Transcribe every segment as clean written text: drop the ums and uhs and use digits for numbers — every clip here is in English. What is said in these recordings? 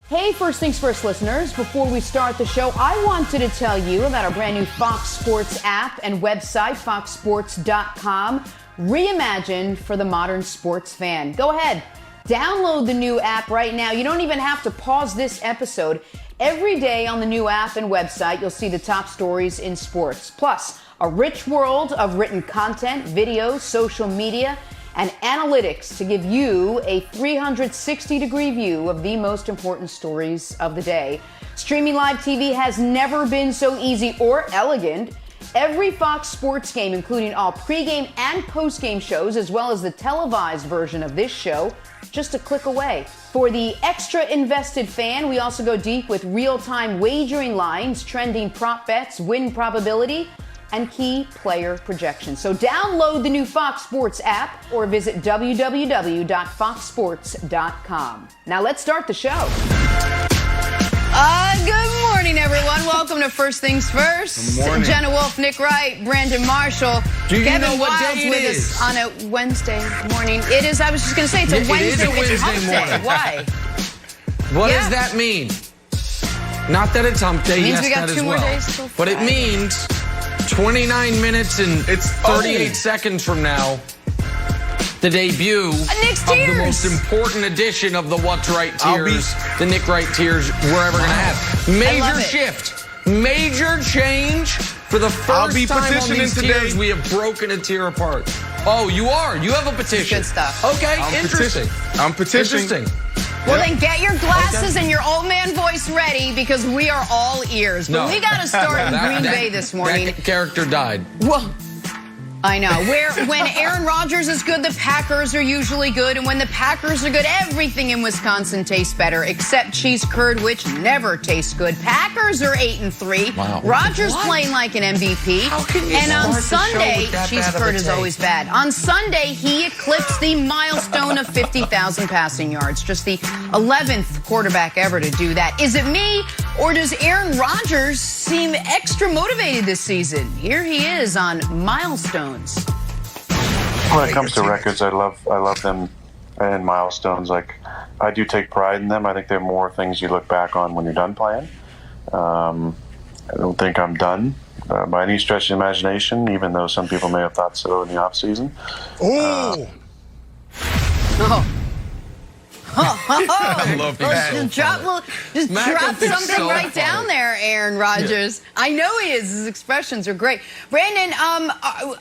Hey, First Things First listeners, before we start the show, I wanted to tell you about our brand new Fox Sports app and website, foxsports.com, reimagined for the modern sports fan. Go ahead, download the new app right now. You don't even have to pause this episode. Every day on the new app and website, you'll see the top stories in sports, plus a rich world of written content, videos, social media, and analytics to give you a 360-degree view of the most important stories of the day. Streaming live TV has never been so easy or elegant. Every Fox Sports game, including all pregame and postgame shows, as well as the televised version of this show, just a click away. For the extra invested fan, we also go deep with real-time wagering lines, trending prop bets, win probability, and key player projections. So download the new Fox Sports app or visit www.foxsports.com. Now let's start the show. Good morning, everyone. Welcome to First Things First. Good morning. Jenna Wolfe, Nick Wright, Brandon Marshall. Do you Kevin know what Wilde's day it with is? us on a Wednesday morning. It is, I was just going to say, it's a Wednesday. It is a It's Wednesday hump day. morning. Why? What Yeah. does that mean? Not that it's hump day, Means yes, we got that two as more well. days till But it Friday. means 29 minutes and 38 seconds from now, the debut Nick's of the Tears. most important edition of the What's Right Tiers, the Nick Wright Tiers we're ever going to have. love Major it. shift, major change. For the I'll first be time on petitioning these today. tiers, we have broken a tier apart. Oh, you are? You have a petition. Good stuff. Okay, I'm interesting. I'm petitioning. Interesting. Well, then get your glasses and your old man voice ready because we are all ears. But No. we got to start in That- Green that- Bay this morning. That character died. Well, I know. When Aaron Rodgers is good, the Packers are usually good. And when the Packers are good, everything in Wisconsin tastes better, except cheese curd, which never tastes good. Packers are 8-3. Wow. Rodgers What? playing like an MVP. How can you And on start the show Sunday, with that cheese bad of a curd is take? always bad. On Sunday, he eclipsed the milestone of 50,000 passing yards. Just the 11th quarterback ever to do that. Is it me, or does Aaron Rodgers seem extra motivated this season? Here he is on milestones. When it comes to records, I love them and milestones. Like, I do take pride in them. I think they're more things you look back on when you're done playing. I don't think I'm done by any stretch of the imagination, even though some people may have thought so in the off season. Oh, I love Well, that. just drop McAfee's something so right funny. down there, Aaron Rodgers. I know he is. His expressions are great. Brandon,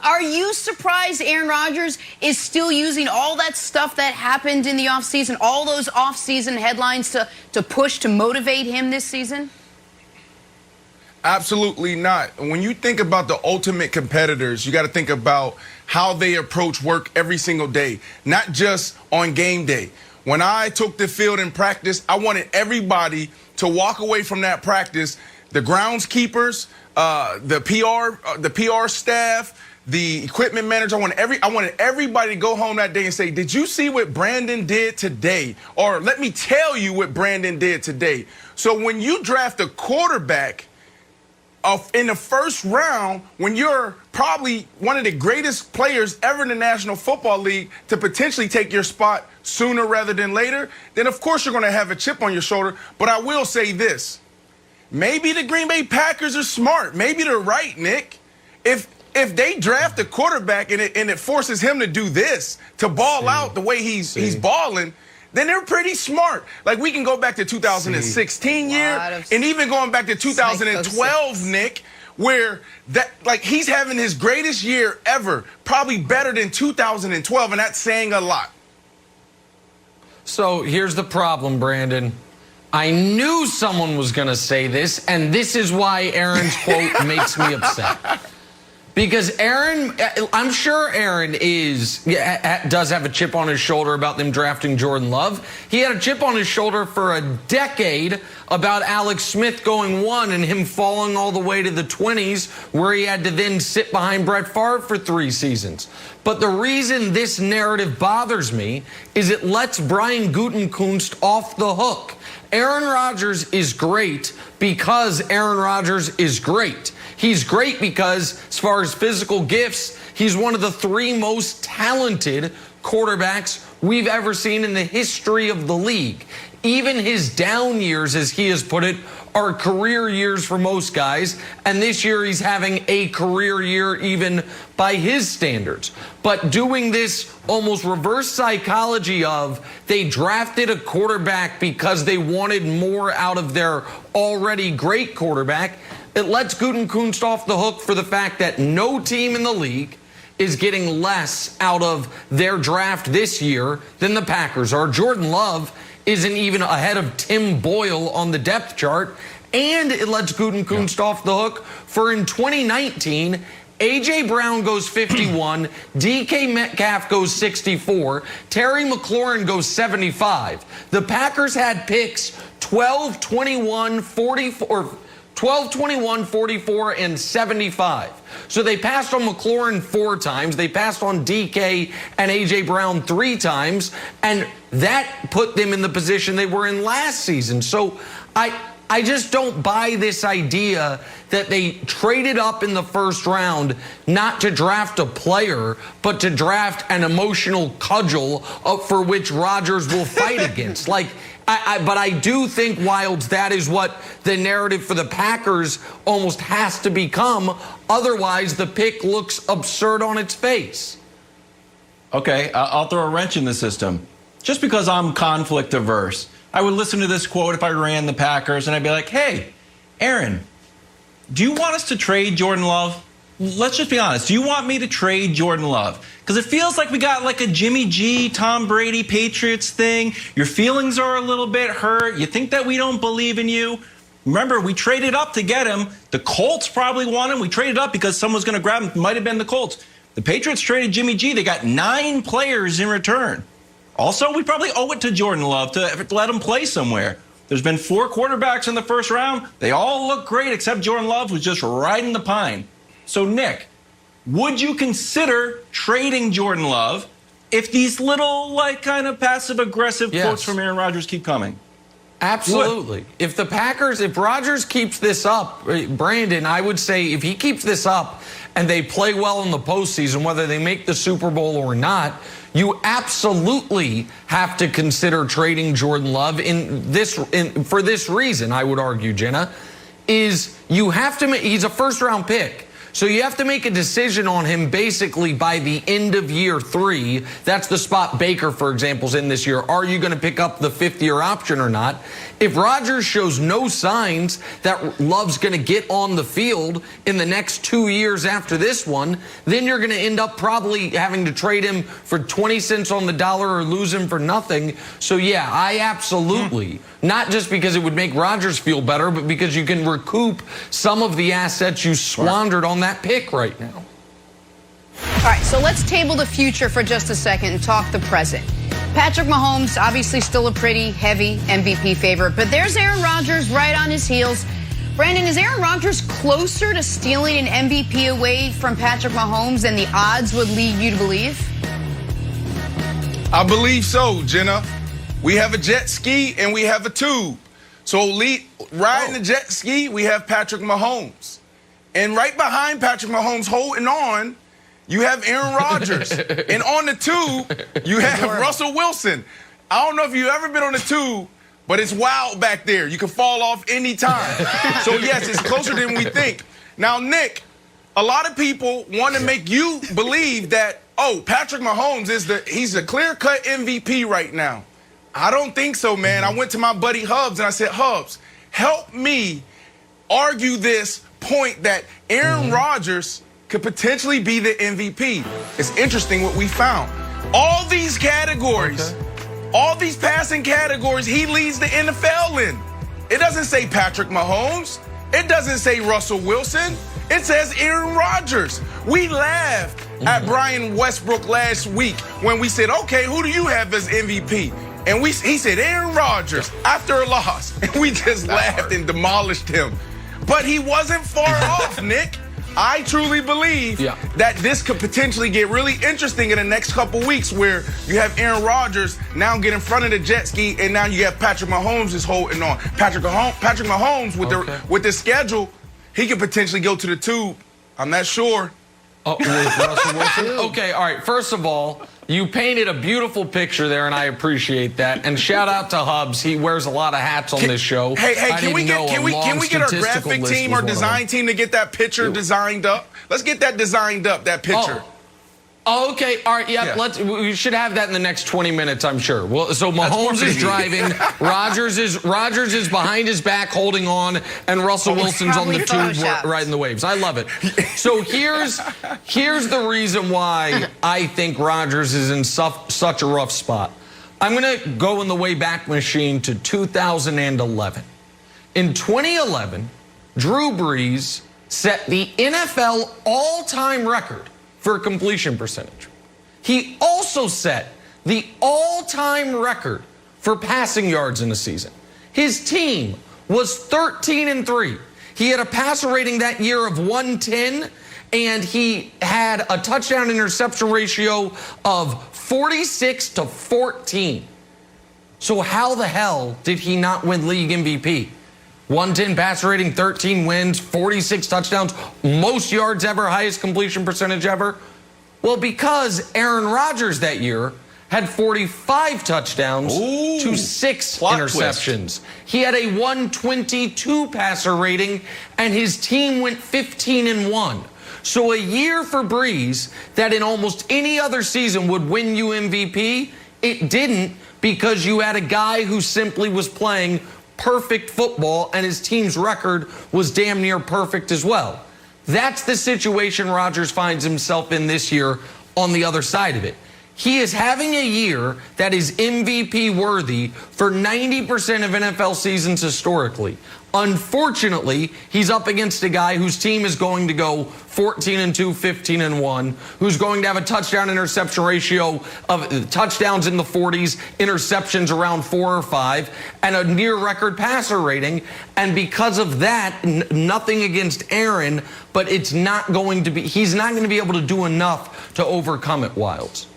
are you surprised Aaron Rodgers is still using all that stuff that happened in the offseason, all those offseason headlines to push, to motivate him this season? Absolutely not. When you think about the ultimate competitors, you got to think about how they approach work every single day, not just on game day. When I took the field in practice, I wanted everybody to walk away from that practice, the groundskeepers, the PR staff, the equipment manager. I wanted everybody to go home that day and say, "Did you see what Brandon did today?" Or, "Let me tell you what Brandon did today." So when you draft a quarterback in the first round, when you're probably one of the greatest players ever in the National Football League to potentially take your spot sooner rather than later, then of course you're going to have a chip on your shoulder. But I will say this. Maybe the Green Bay Packers are smart. Maybe they're right, Nick. If they draft a quarterback and it forces him to do this, to ball out the way he's balling, then they're pretty smart. Like, we can go back to 2016 year and even going back to 2012, Nick, where he's having his greatest year ever, probably better than 2012, and that's saying a lot. So here's the problem, Brandon. I knew someone was going to say this, and this is why Aaron's quote makes me upset. Because Aaron, I'm sure Aaron does have a chip on his shoulder about them drafting Jordan Love. He had a chip on his shoulder for a decade about Alex Smith going 1 and him falling all the way to the 20s, where he had to then sit behind Brett Favre for 3 seasons. But the reason this narrative bothers me is it lets Brian Gutekunst off the hook. Aaron Rodgers is great because Aaron Rodgers is great. He's great because, as far as physical gifts, he's one of the 3 most talented quarterbacks we've ever seen in the history of the league. even his down years, as he has put it, are career years for most guys. And this year he's having a career year even by his standards. But doing this almost reverse psychology of they drafted a quarterback because they wanted more out of their already great quarterback, it lets Gutekunst off the hook for the fact that no team in the league is getting less out of their draft this year than the Packers are. Jordan Love isn't even ahead of Tim Boyle on the depth chart. And it lets Gutekunst off the hook for in 2019, A.J. Brown goes 51, DK Metcalf goes 64, Terry McLaurin goes 75. The Packers had picks 12, 21, 44, 12, 21, 44, and 75. So they passed on McLaurin 4 times. They passed on DK and A.J. Brown 3 times. And that put them in the position they were in last season. So I just don't buy this idea that they traded up in the first round not to draft a player, but to draft an emotional cudgel for which Rodgers will fight against. But I do think, Wilds, that is what the narrative for the Packers almost has to become. Otherwise, the pick looks absurd on its face. Okay, I'll throw a wrench in the system. Just because I'm conflict averse, I would listen to this quote if I ran the Packers, and I'd be like, hey, Aaron, do you want us to trade Jordan Love? Let's just be honest. Do you want me to trade Jordan Love? Because it feels like we got like a Jimmy G, Tom Brady, Patriots thing. Your feelings are a little bit hurt. You think that we don't believe in you. Remember, we traded up to get him. The Colts probably want him. We traded up because someone was going to grab him. It might have been the Colts. The Patriots traded Jimmy G. They got 9 players in return. Also, we probably owe it to Jordan Love to let him play somewhere. There's been 4 quarterbacks in the first round. They all look great except Jordan Love, who's just riding the pine. So, Nick, would you consider trading Jordan Love if these little, kind of passive-aggressive quotes from Aaron Rodgers keep coming? Absolutely. If Rodgers keeps this up, Brandon, I would say if he keeps this up and they play well in the postseason, whether they make the Super Bowl or not, you absolutely have to consider trading Jordan Love for this reason, I would argue, Jenna, is you have to he's a first-round pick. So you have to make a decision on him basically by the end of year 3. That's the spot Baker, for example, is in this year. Are you going to pick up the 5th-year option or not? If Rodgers shows no signs that Love's going to get on the field in the next 2 years after this one, then you're going to end up probably having to trade him for 20 cents on the dollar or lose him for nothing. So, yeah, I absolutely, not just because it would make Rodgers feel better, but because you can recoup some of the assets you squandered on that pick right now. All right, so let's table the future for just a second and talk the present. Patrick Mahomes, obviously still a pretty heavy MVP favorite, but there's Aaron Rodgers right on his heels. Brandon, is Aaron Rodgers closer to stealing an MVP away from Patrick Mahomes than the odds would lead you to believe? I believe so, Jenna. We have a jet ski and we have a tube. So riding the jet ski, we have Patrick Mahomes. And right behind Patrick Mahomes holding on, you have Aaron Rodgers. And on the tube, you have Russell Wilson. I don't know if you've ever been on the tube, but it's wild back there. You can fall off any time. So, yes, it's closer than we think. Now, Nick, a lot of people want to make you believe that, Patrick Mahomes he's a clear-cut MVP right now. I don't think so, man. I went to my buddy Hubs, and I said, Hubs, help me argue this point that Aaron Rodgers could potentially be the MVP. It's interesting what we found. All these categories, all these passing categories, he leads the NFL in. It doesn't say Patrick Mahomes. It doesn't say Russell Wilson. It says Aaron Rodgers. We laughed at Brian Westbrook last week when we said, okay, who do you have as MVP? And he said Aaron Rodgers after a loss. And we just laughed and demolished him. But he wasn't far off, Nick. I truly believe that this could potentially get really interesting in the next couple weeks where you have Aaron Rodgers now get in front of the jet ski and now you have Patrick Mahomes is holding on. Patrick Mahomes with the schedule, he could potentially go to the tube. I'm not sure. With Russell Wilson? Okay, all right. First of all, You painted a beautiful picture there, and I appreciate that. And shout out to Hubs. He wears a lot of hats on this show. Hey, can we get our graphic team or design team to get that picture designed up? Let's get that designed up, that picture. Oh, okay. All right. Yeah. We should have that in the next 20 minutes, I'm sure. Well, so Mahomes is driving. Rodgers is behind his back holding on, and Russell Wilson's on the tube riding the waves. I love it. So here's the reason why I think Rodgers is in such a rough spot. I'm going to go in the way back machine to 2011. In 2011, Drew Brees set the NFL all-time record for completion percentage. He also set the all-time record for passing yards in a season. His team was 13-3. He had a passer rating that year of 110, and he had a touchdown interception ratio of 46-14. So how the hell did he not win league MVP? 110 passer rating, 13 wins, 46 touchdowns, most yards ever, highest completion percentage ever. Well, because Aaron Rodgers that year had 45 touchdowns to 6 interceptions. He had a 122 passer rating, and his team went 15-1. So a year for Brees that in almost any other season would win you MVP, it didn't, because you had a guy who simply was playing perfect football, and his team's record was damn near perfect as well. That's the situation Rodgers finds himself in this year on the other side of it. He is having a year that is MVP worthy for 90% of NFL seasons historically. Unfortunately, he's up against a guy whose team is going to go 14-2, 15-1, who's going to have a touchdown interception ratio of touchdowns in the 40s, interceptions around 4 or 5, and a near record passer rating. And because of that, nothing against Aaron, but it's not going to be, he's not going to be able to do enough to overcome it, Wilds.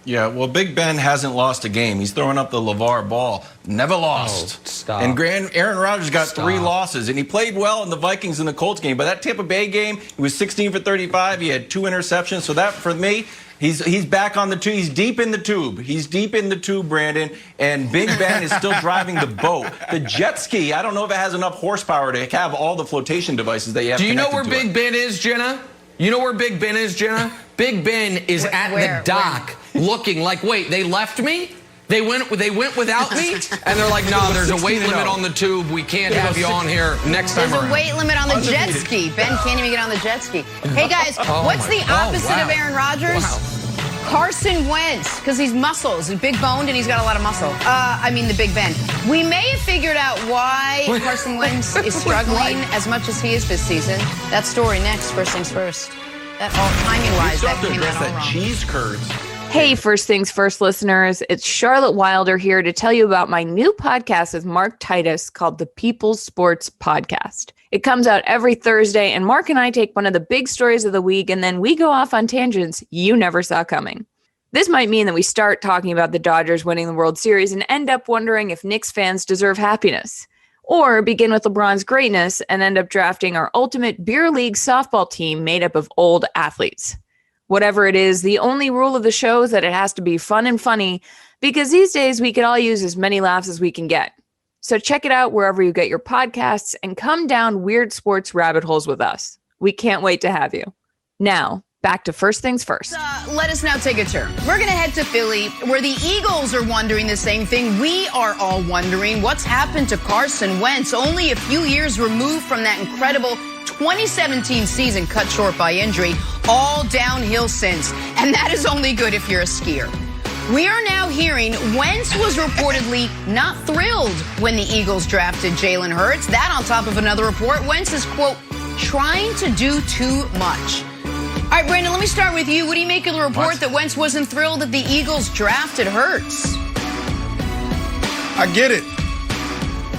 Yeah, well, Big Ben hasn't lost a game. He's throwing up the LeVar ball. Never lost. Oh, stop. And Aaron Rodgers got 3 losses, and he played well in the Vikings and the Colts game. But that Tampa Bay game, he was 16 for 35. He had 2 interceptions. So that, for me, he's back on the tube. He's deep in the tube. He's deep in the tube, Brandon. And Big Ben is still driving the boat. The jet ski, I don't know if it has enough horsepower to have all the flotation devices that you have. Do you know where Big Ben is, Jenna? You know where Big Ben is, Jenna? Big Ben is at the dock looking like, wait, they left me? They went without me? And they're like, no, there's a weight limit on the tube. We can't have you on here next time around. There's a weight limit on the jet ski. Ben can't even get on the jet ski. Hey, guys, what's the opposite of Aaron Rodgers? Carson Wentz, because he's muscles. He's big boned and he's got a lot of muscle. The Big Ben. We may have figured out why Carson Wentz is struggling as much as he is this season. That story next. First things first. That all timing-wise, that came out all wrong. Cheese curds. Hey, First Things First listeners, it's Charlotte Wilder here to tell you about my new podcast with Mark Titus called the People's Sports Podcast. It comes out every Thursday, and Mark and I take one of the big stories of the week, and then we go off on tangents you never saw coming. This might mean that we start talking about the Dodgers winning the World Series and end up wondering if Knicks fans deserve happiness. Or begin with LeBron's greatness and end up drafting our ultimate beer league softball team made up of old athletes. Whatever it is, the only rule of the show is that it has to be fun and funny, because these days we could all use as many laughs as we can get. So check it out wherever you get your podcasts and come down weird sports rabbit holes with us. We can't wait to have you. Now, back to First Things First. Let us now take a turn. We're going to head to Philly, where the Eagles are wondering the same thing. We are all wondering what's happened to Carson Wentz, only a few years removed from that incredible 2017 season cut short by injury, all downhill since. And that is only good if you're a skier. We are now hearing Wentz was reportedly not thrilled when the Eagles drafted Jalen Hurts. That on top of another report, Wentz is, quote, trying to do too much. All right, Brandon, let me start with you. What do you make of the report that Wentz wasn't thrilled that the Eagles drafted Hurts? I get it.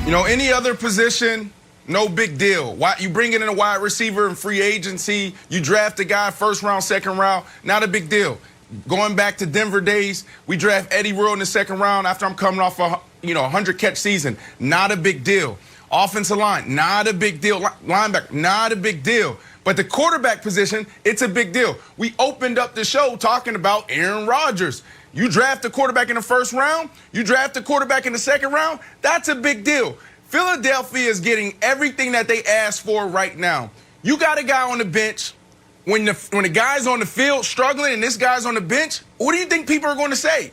You know, any other position, no big deal. Why you bring in a wide receiver in free agency, you draft a guy first round, second round, not a big deal. Going back to Denver days, we draft Eddie Rowe in the second round after I'm coming off a 100-catch season. Not a big deal. Offensive line, not a big deal. Linebacker, not a big deal. But the quarterback position, it's a big deal. We opened up the show talking about Aaron Rodgers. You draft a quarterback in the first round, you draft a quarterback in the second round, that's a big deal. Philadelphia is getting everything that they asked for right now. You got a guy on the bench. When the guy's on the field struggling and this guy's on the bench, what do you think people are going to say?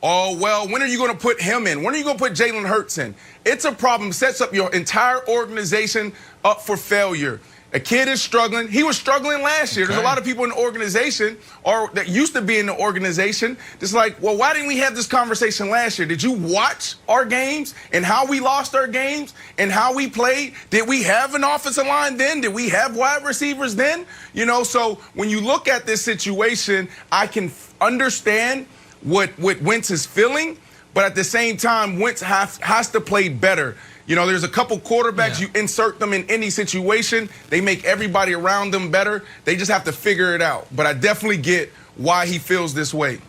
Oh, well, when are you going to put him in? When are you going to put Jalen Hurts in? It's a problem. Sets up your entire organization up for failure. A kid is struggling. He was struggling last year. Okay. There's a lot of people in the organization or that used to be in the organization. Just like, well, why didn't we have this conversation last year? Did you watch our games and how we lost our games and how we played? Did we have an offensive line then? Did we have wide receivers then? You know, so when you look at this situation, I can understand what Wentz is feeling, but at the same time, Wentz has to play better. You know, there's a couple quarterbacks, you insert them in any situation, they make everybody around them better. They just have to figure it out. But I definitely get why he feels this way.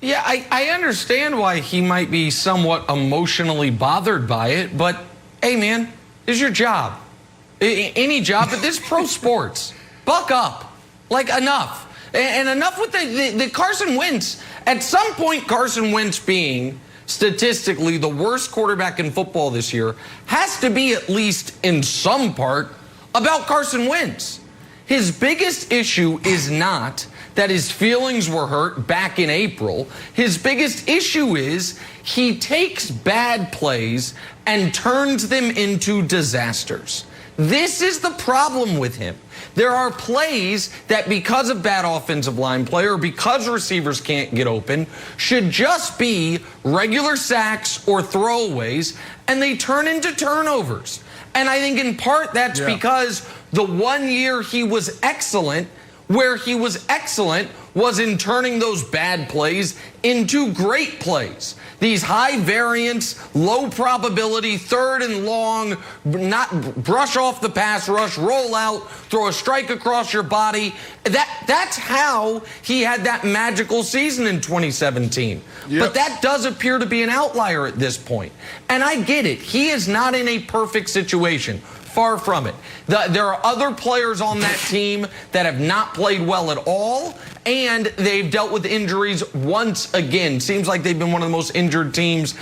Yeah, I understand why he might be somewhat emotionally bothered by it, but hey, man, it's your job. Any job, but this pro sports. Buck up. Like, enough. And enough with the Carson Wentz. At some point, Carson Wentz being statistically the worst quarterback in football this year has to be, at least in some part, about Carson Wentz. His biggest issue is not that his feelings were hurt back in April. His biggest issue is he takes bad plays and turns them into disasters. This is the problem with him. There are plays that, because of bad offensive line play or because receivers can't get open, should just be regular sacks or throwaways, and they turn into turnovers. And I think in part that's because the 1 year he was excellent, where he was excellent was in turning those bad plays into great plays. These high variance, low probability, third and long, not brush off the pass rush, roll out, throw a strike across your body. That's how he had that magical season in 2017. Yep. But that does appear to be an outlier at this point. And I get it. He is not in a perfect situation. Far from it. There are other players on that team that have not played well at all, and they've dealt with injuries once again. Seems like they've been one of the most injured teams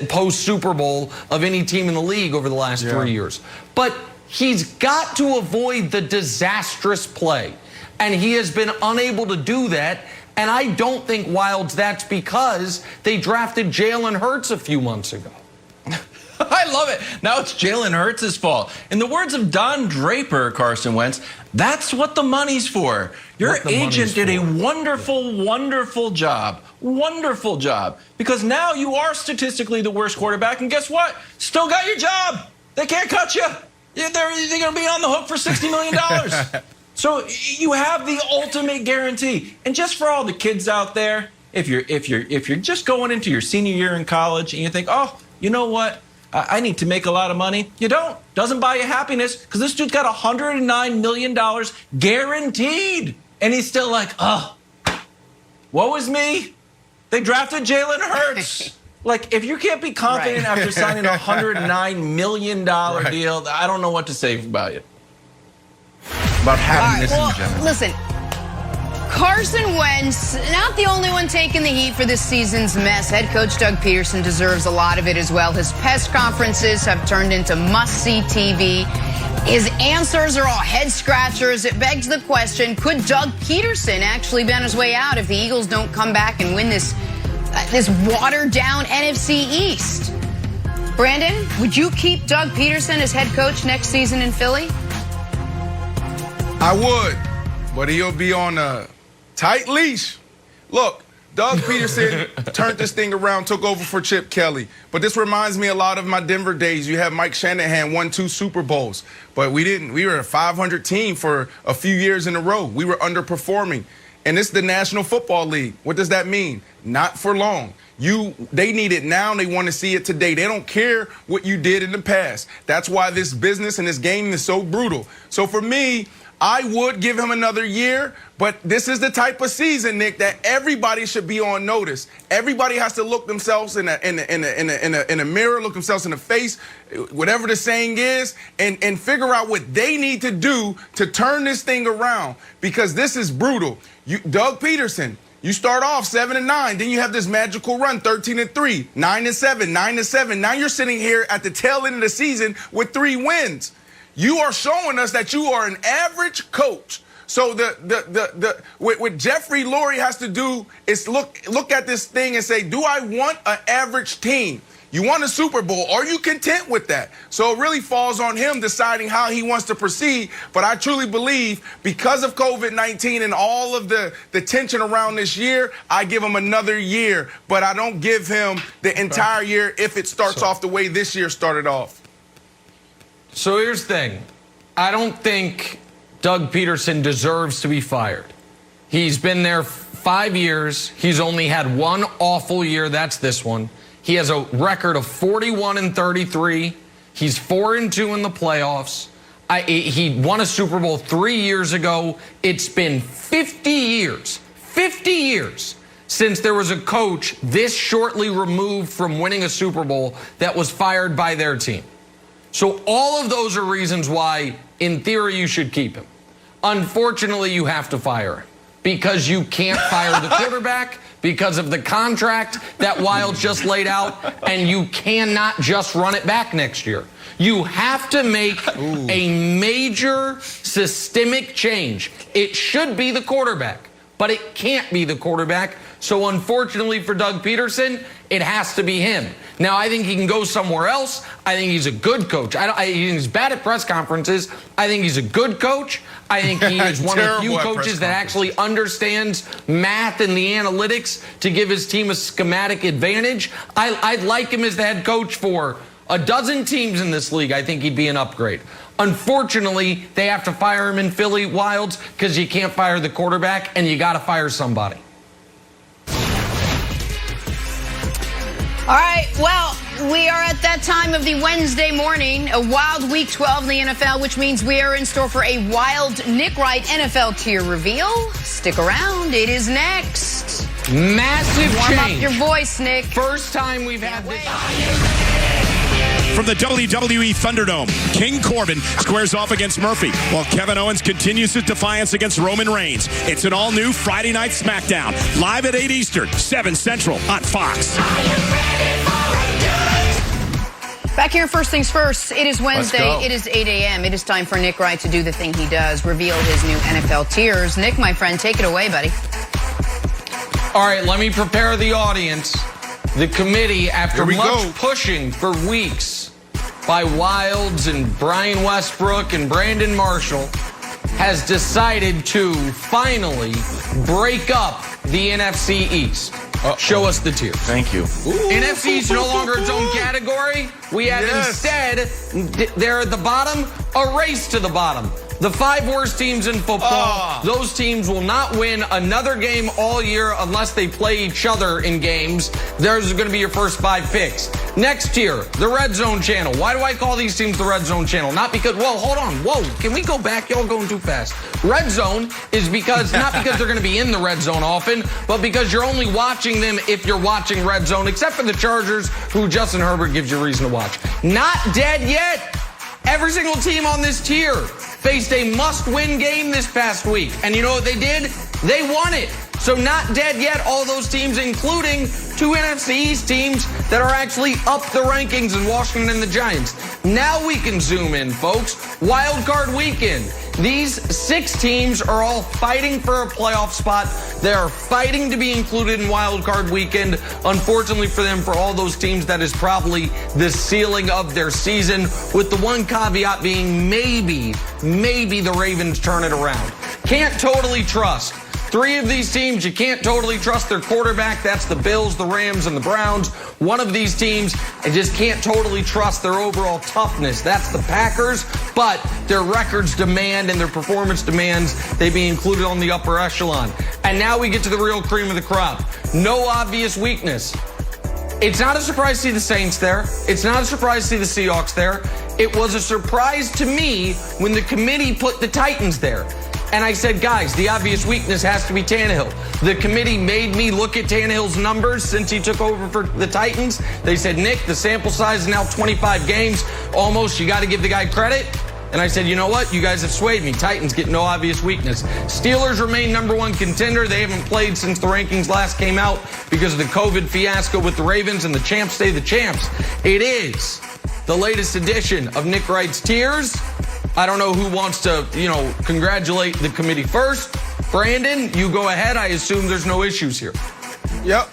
post-Super Bowl of any team in the league over the last 3 years. But he's got to avoid the disastrous play, and he has been unable to do that. And I don't think, Wilds, that's because they drafted Jalen Hurts a few months ago. I love it. Now it's Jalen Hurts' fault. In the words of Don Draper, Carson Wentz, that's what the money's for. Your agent did a wonderful, wonderful job. Wonderful job. Because now you are statistically the worst quarterback, and guess what? Still got your job. They can't cut you. They're going to be on the hook for $60 million. So you have the ultimate guarantee. And just for all the kids out there, if you're just going into your senior year in college and you think, oh, you know what? I need to make a lot of money. You don't. Doesn't buy you happiness, because this dude's got $109 million guaranteed. And he's still like, oh, woe is me. They drafted Jalen Hurts. Like, if you can't be confident after signing a $109 million deal, I don't know what to say about you. About happiness in general. Listen, Carson Wentz, not the only one taking the heat for this season's mess. Head coach Doug Peterson deserves a lot of it as well. His press conferences have turned into must-see TV. His answers are all head-scratchers. It begs the question, could Doug Peterson actually be on his way out if the Eagles don't come back and win this watered-down NFC East? Brandon, would you keep Doug Peterson as head coach next season in Philly? I would, but he'll be on a tight leash. Look, Doug Peterson turned this thing around, took over for Chip Kelly. But this reminds me a lot of my Denver days. You have Mike Shanahan won 2 Super Bowls, but we didn't. We were a 500 team for a few years in a row. We were underperforming. And it's the National Football League. What does that mean? Not for long. They need it now, and they want to see it today. They don't care what you did in the past. That's why this business and this game is so brutal. So for me, I would give him another year, but this is the type of season, Nick, that everybody should be on notice. Everybody has to look themselves in a mirror, look themselves in the face, whatever the saying is, and figure out what they need to do to turn this thing around, because this is brutal. Doug Peterson, you start off 7-9, then you have this magical run, 13-3, 9-7, 9-7. Now you're sitting here at the tail end of the season with 3 wins. You are showing us that you are an average coach. So what Jeffrey Lurie has to do is look at this thing and say, do I want an average team? You want a Super Bowl. Are you content with that? So it really falls on him deciding how he wants to proceed. But I truly believe because of COVID-19 and all of the tension around this year, I give him another year. But I don't give him the entire year if it starts off the way this year started off. So here's the thing. I don't think Doug Peterson deserves to be fired. He's been there 5 years. He's only had one awful year. That's this one. He has a record of 41-33. He's 4-2 in the playoffs. He won a Super Bowl 3 years ago. It's been 50 years since there was a coach this shortly removed from winning a Super Bowl that was fired by their team. So all of those are reasons why, in theory, you should keep him. Unfortunately, you have to fire him because you can't fire the quarterback because of the contract that Wild just laid out, and you cannot just run it back next year. You have to make a major systemic change. It should be the quarterback, but it can't be the quarterback. So unfortunately for Doug Peterson, it has to be him. Now, I think he can go somewhere else. I think he's a good coach. He's bad at press conferences. I think he's a good coach. I think he is one of the few coaches that actually understands math and the analytics to give his team a schematic advantage. I'd like him as the head coach for a dozen teams in this league. I think he'd be an upgrade. Unfortunately, they have to fire him in Philly Wilds because you can't fire the quarterback and you got to fire somebody. All right, well, we are at that time of the Wednesday morning, a wild week 12 in the NFL, which means we are in store for a wild Nick Wright NFL tier reveal. Stick around, it is next. Massive Warm change. up your voice, Nick. First time we've had this. From the WWE Thunderdome, King Corbin squares off against Murphy, while Kevin Owens continues his defiance against Roman Reigns. It's an all-new Friday Night SmackDown, live at 8 Eastern, 7 Central on Fox. Back here, first things first. It is Wednesday. It is 8 a.m. It is time for Nick Wright to do the thing he does, reveal his new NFL tiers. Nick, my friend, take it away, buddy. All right, let me prepare the audience. The committee, after much pushing for weeks by Wilds and Brian Westbrook and Brandon Marshall, has decided to finally break up the NFC East. Show us the tiers. Thank you. NFC East no longer its own category. We have instead, they're at the bottom, a race to the bottom. The 5 worst teams in football, those teams will not win another game all year unless they play each other in games. Those are going to be your first 5 picks. Next tier, the Red Zone channel. Why do I call these teams the Red Zone channel? Not because, whoa, hold on. Whoa, can we go back? Y'all going too fast. Red Zone is because, not because they're going to be in the Red Zone often, but because you're only watching them if you're watching Red Zone, except for the Chargers, who Justin Herbert gives you reason to watch. Not dead yet. Every single team on this tier faced a must-win game this past week. And you know what they did? They won it. So not dead yet, all those teams, including 2 NFC East teams that are actually up the rankings in Washington and the Giants. Now we can zoom in, folks. Wild card weekend. These 6 teams are all fighting for a playoff spot. They are fighting to be included in Wild Card Weekend. Unfortunately for them, for all those teams, that is probably the ceiling of their season, with the one caveat being maybe the Ravens turn it around. Can't totally trust. 3 of these teams, you can't totally trust their quarterback. That's the Bills, the Rams, and the Browns. One of these teams, I just can't totally trust their overall toughness. That's the Packers, but their records demand and their performance demands they be included on the upper echelon. And now we get to the real cream of the crop. No obvious weakness. It's not a surprise to see the Saints there. It's not a surprise to see the Seahawks there. It was a surprise to me when the committee put the Titans there. And I said, guys, the obvious weakness has to be Tannehill. The committee made me look at Tannehill's numbers since he took over for the Titans. They said, Nick, the sample size is now 25 games. Almost, you got to give the guy credit. And I said, you know what? You guys have swayed me. Titans get no obvious weakness. Steelers remain #1 contender. They haven't played since the rankings last came out because of the COVID fiasco with the Ravens, and the champs stay the champs. It is the latest edition of Nick Wright's Tears. I don't know who wants to, congratulate the committee first. Brandon, you go ahead. I assume there's no issues here. Yep.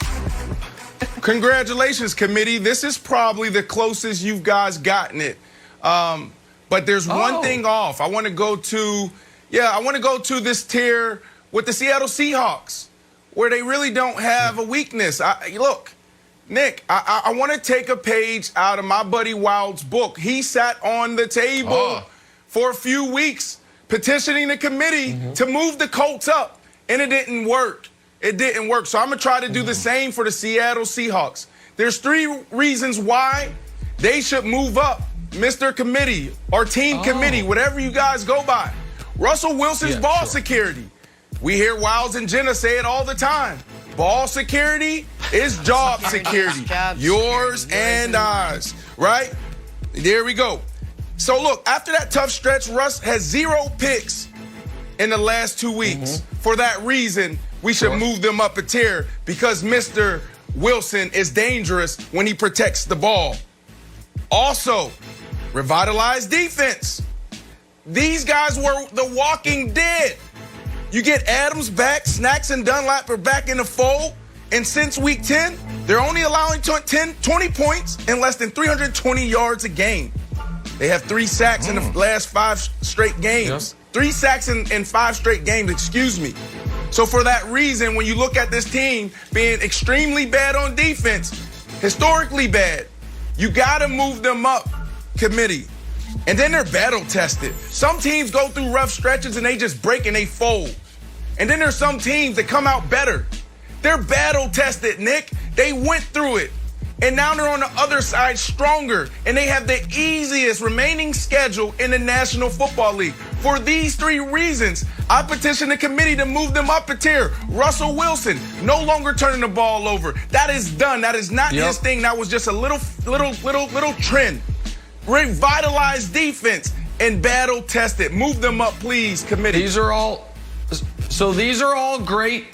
Congratulations, committee. This is probably the closest you guys gotten it. But there's one thing off. I want to go to this tier with the Seattle Seahawks, where they really don't have a weakness. Look, Nick, I want to take a page out of my buddy Wild's book. He sat on the table for a few weeks petitioning the committee to move the Colts up, and it didn't work. It didn't work. So I'm going to try to do the same for the Seattle Seahawks. There's 3 reasons why they should move up, Mr. Committee or Team Committee, whatever you guys go by. Russell Wilson's ball security. We hear Wilds and Jenna say it all the time. Ball security is job security. Yours and ours, right? There we go. So, look, after that tough stretch, Russ has 0 picks in the last 2 weeks. For that reason, we should move them up a tier because Mr. Wilson is dangerous when he protects the ball. Also, revitalized defense. These guys were the walking dead. You get Adams back, Snacks and Dunlap are back in the fold, and since week 10, they're only allowing 20 points and less than 320 yards a game. They have 3 sacks in the last 5 straight games. 3 sacks in 5 straight games, excuse me. So for that reason, when you look at this team being extremely bad on defense, historically bad, you got to move them up, committee. And then they're battle tested. Some teams go through rough stretches and they just break and they fold. And then there's some teams that come out better. They're battle tested, Nick. They went through it. And now they're on the other side stronger. And they have the easiest remaining schedule in the National Football League. For these 3 reasons, I petition the committee to move them up a tier. Russell Wilson, no longer turning the ball over. That is done. That is not his thing. That was just a little trend. Revitalize defense and battle tested. Move them up, please, committee. These are all great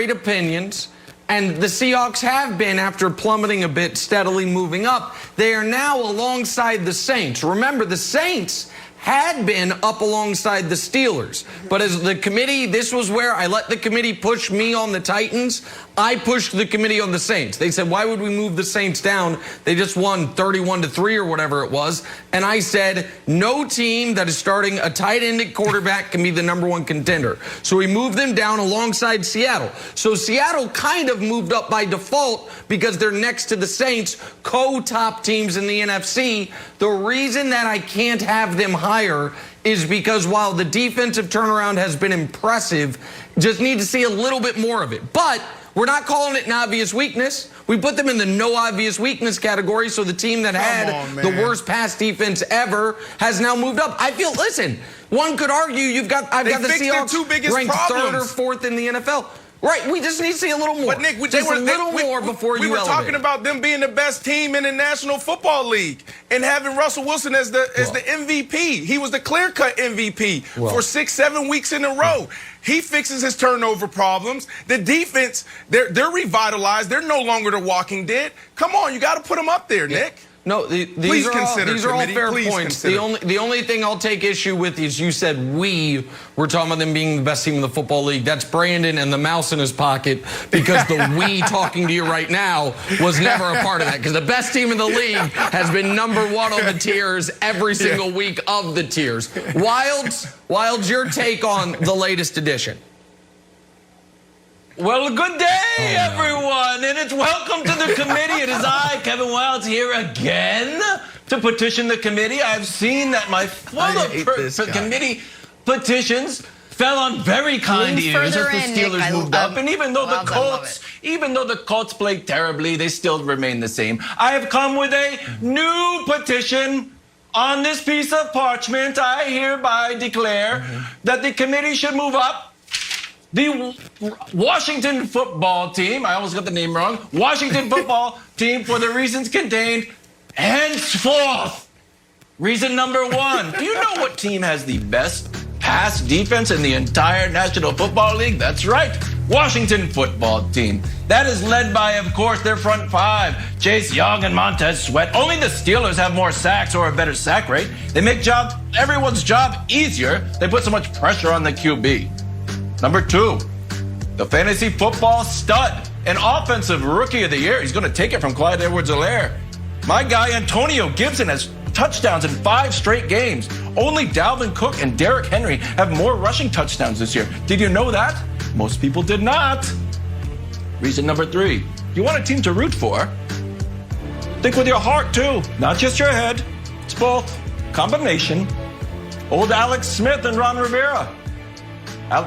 opinions. And the Seahawks have been, after plummeting a bit, steadily moving up. They are now alongside the Saints. Remember, the Saints had been up alongside the Steelers. But as the committee, this was where I let the committee push me on the Titans. I pushed the committee on the Saints. They said, why would we move the Saints down? They just won 31-3 or whatever it was. And I said, no team that is starting a tight-ended quarterback can be the #1 contender. So we moved them down alongside Seattle. So Seattle kind of moved up by default because they're next to the Saints, co-top teams in the NFC. The reason that I can't have them higher is because while the defensive turnaround has been impressive, just need to see a little bit more of it. But we're not calling it an obvious weakness. We put them in the no obvious weakness category, so the team that had the worst pass defense ever has now moved up. Listen, one could argue I've got the Seahawks ranked 3rd or 4th in the NFL. Right, we just need to see a little more. But Nick, more before we you were elevate. talking about them being the best team in the National Football League and having Russell Wilson as the MVP. He was the clear-cut MVP for 6-7 weeks in a row. He fixes his turnover problems. The defense, they're revitalized. They're no longer the walking dead. Come on, you got to put them up there, Nick. No, these are all fair points. The only thing I'll take issue with is you said we were talking about them being the best team in the football league. That's Brandon and the mouse in his pocket, because the we talking to you right now was never a part of that, because the best team in the league has been #1 on the tiers every single week of the tiers. Wilds, your take on the latest edition. Well, good day, everyone, and it's welcome to the committee. It is I, Kevin Wilds, here again to petition the committee. I've seen that my committee petitions fell on very kind ears as the Steelers moved up, and even though the Colts played terribly, they still remain the same. I have come with a new petition On this piece of parchment, I hereby declare that the committee should move up the Washington football team, I almost got the name wrong, Washington football team for the reasons contained henceforth. Reason number 1. Do you know what team has the best pass defense in the entire National Football League? That's right, Washington football team. That is led by, of course, their front 5, Chase Young and Montez Sweat. Only the Steelers have more sacks or a better sack rate. They make everyone's job easier. They put so much pressure on the QB. Number 2, the fantasy football stud, an offensive rookie of the year. He's going to take it from Clyde Edwards-Helaire. My guy Antonio Gibson has touchdowns in 5 straight games. Only Dalvin Cook and Derrick Henry have more rushing touchdowns this year. Did you know that? Most people did not. Reason number 3, you want a team to root for? Think with your heart too, not just your head. It's both. Combination. Old Alex Smith and Ron Rivera.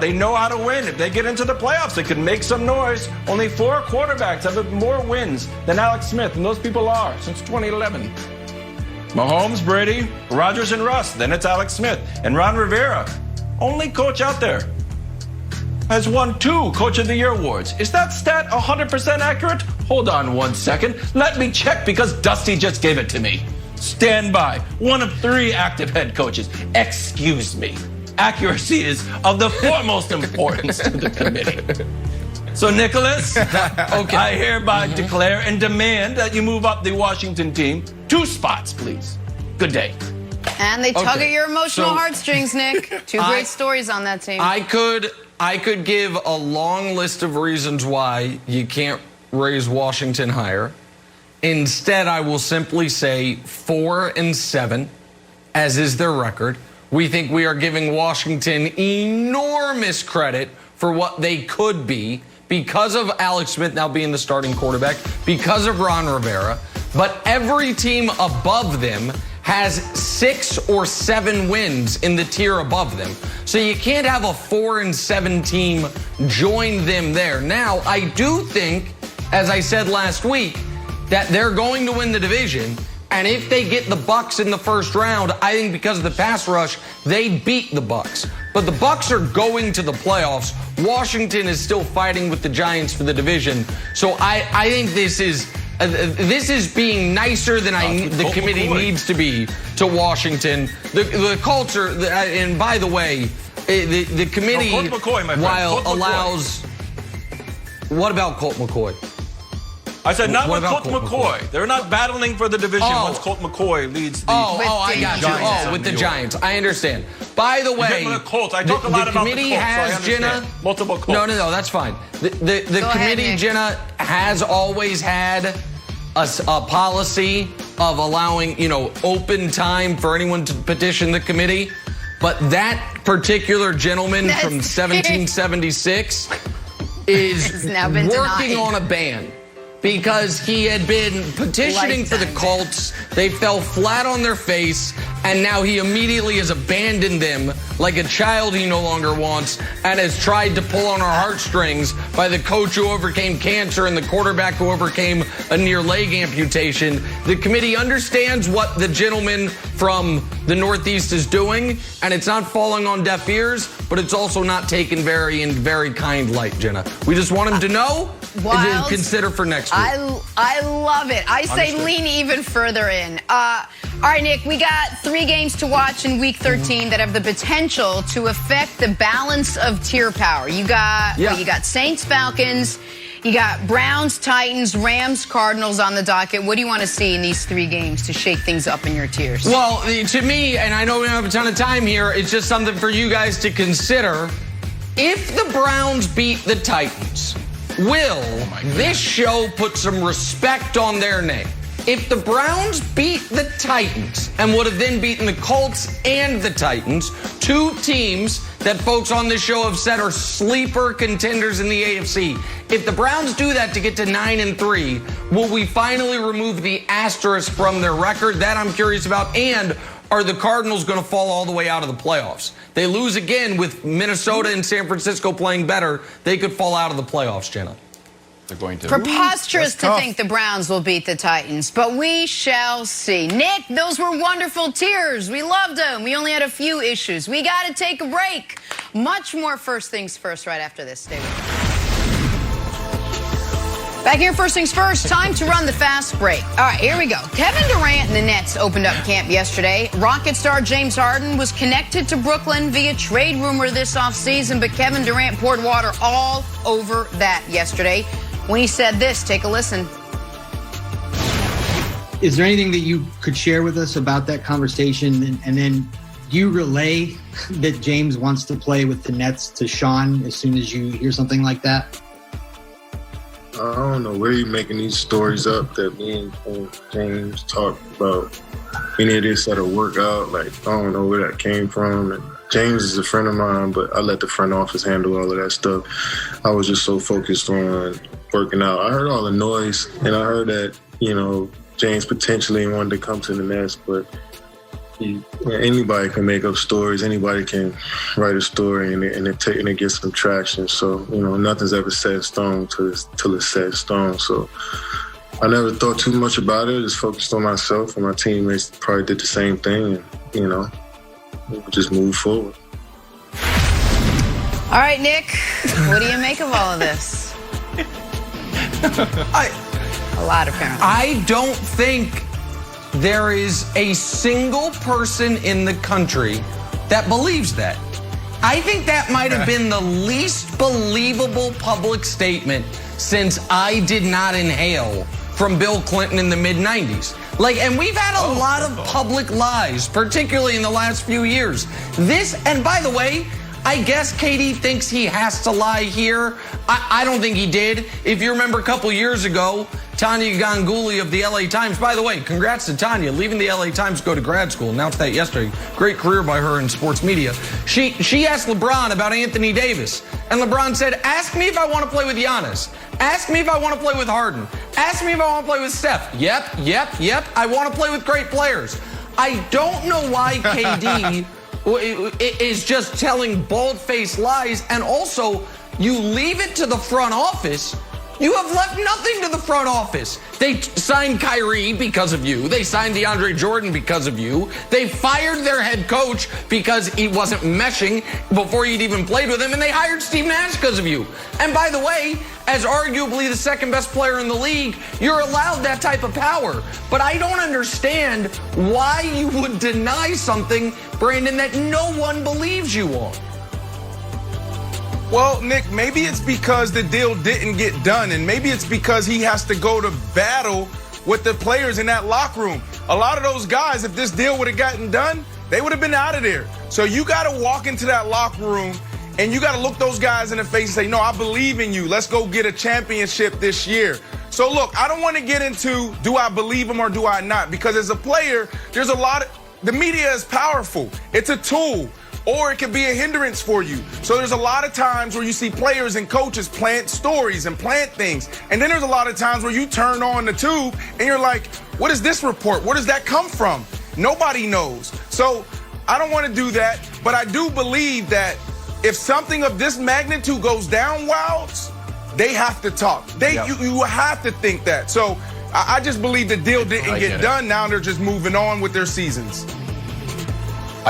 They know how to win. If they get into the playoffs, they can make some noise. Only 4 quarterbacks have more wins than Alex Smith, and those people are since 2011. Mahomes, Brady, Rodgers, and Russ. Then it's Alex Smith. And Ron Rivera, only coach out there, has won 2 Coach of the Year awards. Is that stat 100% accurate? Hold on 1 second. Let me check because Dusty just gave it to me. Stand by. 1 of 3 active head coaches. Excuse me. Accuracy is of the foremost importance to the committee. So, Nicholas, I hereby declare and demand that you move up the Washington team 2 spots, please. Good day. And they tug at your emotional heartstrings, Nick. 2 great stories on that team. I could give a long list of reasons why you can't raise Washington higher. Instead, I will simply say 4-7, as is their record. We think we are giving Washington enormous credit for what they could be because of Alex Smith now being the starting quarterback, because of Ron Rivera. But every team above them has 6 or 7 wins in the tier above them. So you can't have a 4-7 team join them there. Now, I do think, as I said last week, that they're going to win the division. And if they get the Bucs in the first round, I think because of the pass rush, they beat the Bucs. But the Bucs are going to the playoffs. Washington is still fighting with the Giants for the division. So I think this is being nicer than the committee needs to be to Washington. The culture, and by the way, the committee, Colt McCoy, my friend. while Colt allows. What about Colt McCoy? I said not What with about Colt McCoy. They're not battling for the division once Colt McCoy leads the I got you. With the Giants. I understand. By the way, the Colts. I talk a lot about the committee Colts, has, so Jenna. Multiple Colts. No, that's fine. The committee, ahead, Jenna, has always had a policy of allowing, open time for anyone to petition the committee. But that particular gentleman from 1776 is now been working denied. on a ban. Because he had been petitioning for the Colts. They fell flat on their face, and now he immediately has abandoned them like a child he no longer wants and has tried to pull on our heartstrings by the coach who overcame cancer and the quarterback who overcame a near leg amputation. The committee understands what the gentleman from the Northeast is doing, and it's not falling on deaf ears, but it's also not taken in very kind light, Jenna. We just want him to know and to consider for next week. I love it. I say lean even further in. All right, Nick, we got 3 games to watch in Week 13 that have the potential to affect the balance of tier power. You got Saints, Falcons. You got Browns, Titans, Rams, Cardinals on the docket. What do you want to see in these 3 games to shake things up in your tiers? Well, to me, and I know we don't have a ton of time here, it's just something for you guys to consider. If the Browns beat the Titans, will this show put some respect on their name? If the Browns beat the Titans and would have then beaten the Colts and the Titans, 2 teams that folks on this show have said are sleeper contenders in the AFC. If the Browns do that to get to 9-3, will we finally remove the asterisk from their record? That I'm curious about. And are the Cardinals going to fall all the way out of the playoffs? They lose again with Minnesota and San Francisco playing better. They could fall out of the playoffs, Jenna. They're going to. Preposterous to think the Browns will beat the Titans, but we shall see. Nick, those were wonderful tears. We loved them. We only had a few issues. We got to take a break. Much more First Things First right after this. Stay with us. Back here, First Things First, time to run the fast break. All right, here we go. Kevin Durant and the Nets opened up camp yesterday. Rocket star James Harden was connected to Brooklyn via trade rumor this offseason, but Kevin Durant poured water all over that yesterday when he said this. Take a listen. Is there anything that you could share with us about that conversation? And then do you relay that James wants to play with the Nets to Sean as soon as you hear something like that? I don't know where you're making these stories up that me and James talked about any of this at a workout. Like, I don't know where that came from. And James is a friend of mine, but I let the front office handle all of that stuff. I was just so focused on working out. I heard all the noise, and I heard that, James potentially wanted to come to the Nets, but anybody can make up stories. Anybody can write a story and it gets some traction. So, nothing's ever set in stone till it's set in stone. So I never thought too much about it. Just focused on myself, and my teammates probably did the same thing. And, just move forward. All right, Nick, what do you make of all of this? A lot, apparently. I don't think there is a single person in the country that believes that. I think that might have been the least believable public statement since I did not inhale from Bill Clinton in the mid-90s. And we've had a lot of public lies, particularly in the last few years. And by the way, I guess KD thinks he has to lie here. I don't think he did. If you remember a couple years ago, Tanya Ganguly of the LA Times, by the way, congrats to Tanya, leaving the LA Times to go to grad school, announced that yesterday. Great career by her in sports media. She asked LeBron about Anthony Davis, and LeBron said, ask me if I want to play with Giannis. Ask me if I want to play with Harden. Ask me if I want to play with Steph. Yep. I want to play with great players. I don't know why KD is just telling bald-faced lies, and also you leave it to the front office. You have left nothing to the front office. They signed Kyrie because of you. They signed DeAndre Jordan because of you. They fired their head coach because he wasn't meshing before he'd even played with him. And they hired Steve Nash because of you. And by the way, as arguably the second best player in the league, you're allowed that type of power. But I don't understand why you would deny something, Brandon, that no one believes you on. Well, Nick, maybe it's because the deal didn't get done, and maybe it's because he has to go to battle with the players in that locker room. A lot of those guys, if this deal would have gotten done, they would have been out of there. So you got to walk into that locker room, and you got to look those guys in the face and say, no, I believe in you. Let's go get a championship this year. So, look, I don't want to get into do I believe him or do I not, because as a player, there's a lot of – the media is powerful. It's a tool. Or it could be a hindrance for you. So there's a lot of times where you see players and coaches plant stories and plant things. And then there's a lot of times where you turn on the tube and you're like, what is this report? Where does that come from? Nobody knows. So I don't want to do that. But I do believe that if something of this magnitude goes down, Wilds, they have to talk. You have to think that. So I just believe the deal didn't get done. Now they're just moving on with their seasons.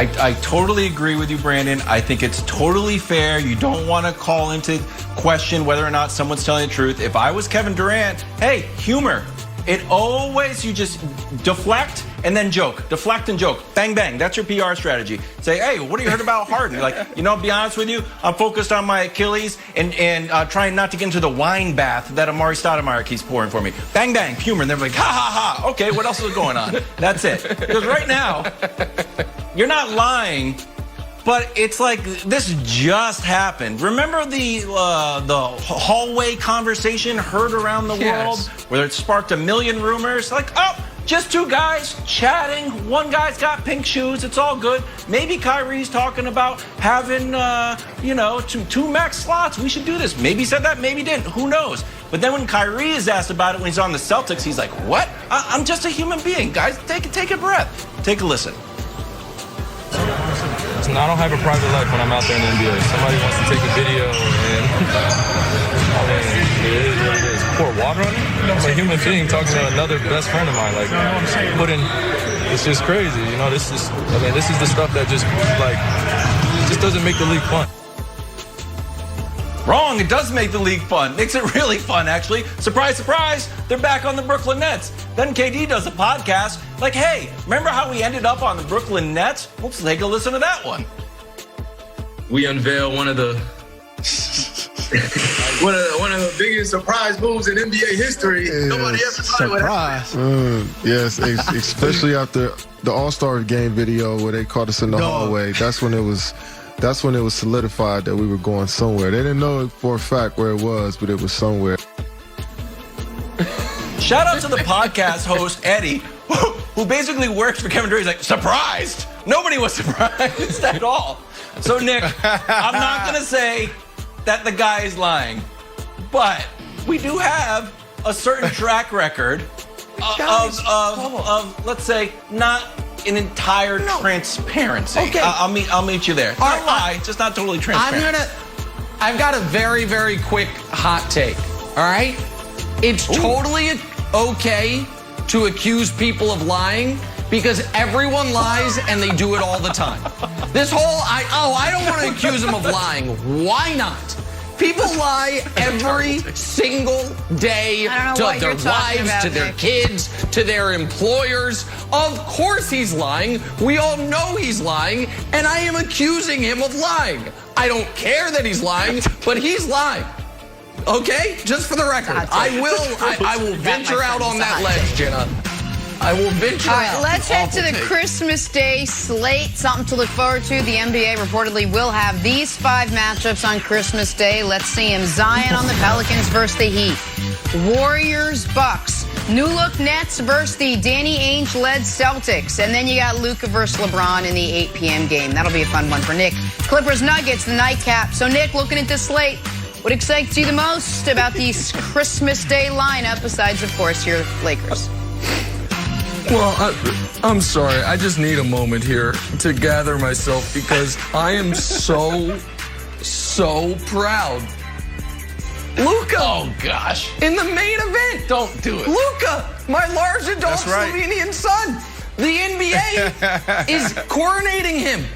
I totally agree with you, Brandon. I think it's totally fair. You don't want to call into question whether or not someone's telling the truth. If I was Kevin Durant, hey, humor. It always, you just deflect and then joke. Deflect and joke. Bang, bang. That's your PR strategy. Say, hey, what have you heard about Harden? I'll be honest with you. I'm focused on my Achilles and trying not to get into the wine bath that Amari Stoudemire keeps pouring for me. Bang, bang. Humor. And they're like, ha, ha, ha. Okay, what else is going on? That's it. Because right now, you're not lying, but it's like this just happened. Remember the hallway conversation heard around the world where it sparked a million rumors? Like, oh, just two guys chatting. One guy's got pink shoes. It's all good. Maybe Kyrie's talking about having, two max slots. We should do this. Maybe he said that, maybe he didn't. Who knows? But then when Kyrie is asked about it when he's on the Celtics, he's like, what? I'm just a human being. Guys, take a breath. Take a listen. listen, I don't have a private life when I'm out there in the NBA. Somebody wants to take a video and, I mean, it is what it is. Pour water on it? I'm a human being talking to another best friend of mine. Like, it's just crazy. You know, this is the stuff that just doesn't make the league fun. Wrong. It does make the league fun. Makes it really fun, actually. Surprise, surprise. They're back on the Brooklyn Nets. Then KD does a podcast like, hey, remember how we ended up on the Brooklyn Nets? Let's take a listen to that one. We unveil one of the one of the biggest surprise moves in NBA history. Nobody ever thought it would happen. Yes, especially after the All-Star game video where they caught us in the hallway. That's when it was solidified that we were going somewhere. They didn't know for a fact where it was, but it was somewhere. Shout out to the podcast host, Eddie, who basically works for Kevin Durant. He's like, surprised? Nobody was surprised at all. So, Nick, I'm not going to say that the guy is lying, but we do have a certain track record of let's say, not an entire transparency. Okay. I'll meet you there. Not lie, just not totally transparent. I've got a very, very quick hot take. All right? It's totally okay to accuse people of lying because everyone lies and they do it all the time. This whole, I don't want to accuse them of lying. Why not? People lie every single day to their wives, to their kids, to their employers. Of course he's lying. We all know he's lying, and I am accusing him of lying. I don't care that he's lying, but he's lying. Okay? Just for the record. I will venture out on that ledge, Jenna. I will venture out. All right, let's head to the Christmas Day slate. Something to look forward to. The NBA reportedly will have these 5 matchups on Christmas Day. Let's see him. Zion on the Pelicans versus the Heat. Warriors, Bucks. New look Nets versus the Danny Ainge-led Celtics. And then you got Luka versus LeBron in the 8 p.m. game. That'll be a fun one for Nick. Clippers, Nuggets, the nightcap. So, Nick, looking at this slate, what excites you the most about the Christmas Day lineup besides, of course, your Lakers? Well, I'm sorry. I just need a moment here to gather myself because I am so proud. Luka! Oh, gosh. In the main event! Don't do it. Luka, my large adult Slovenian son. The NBA is coronating him.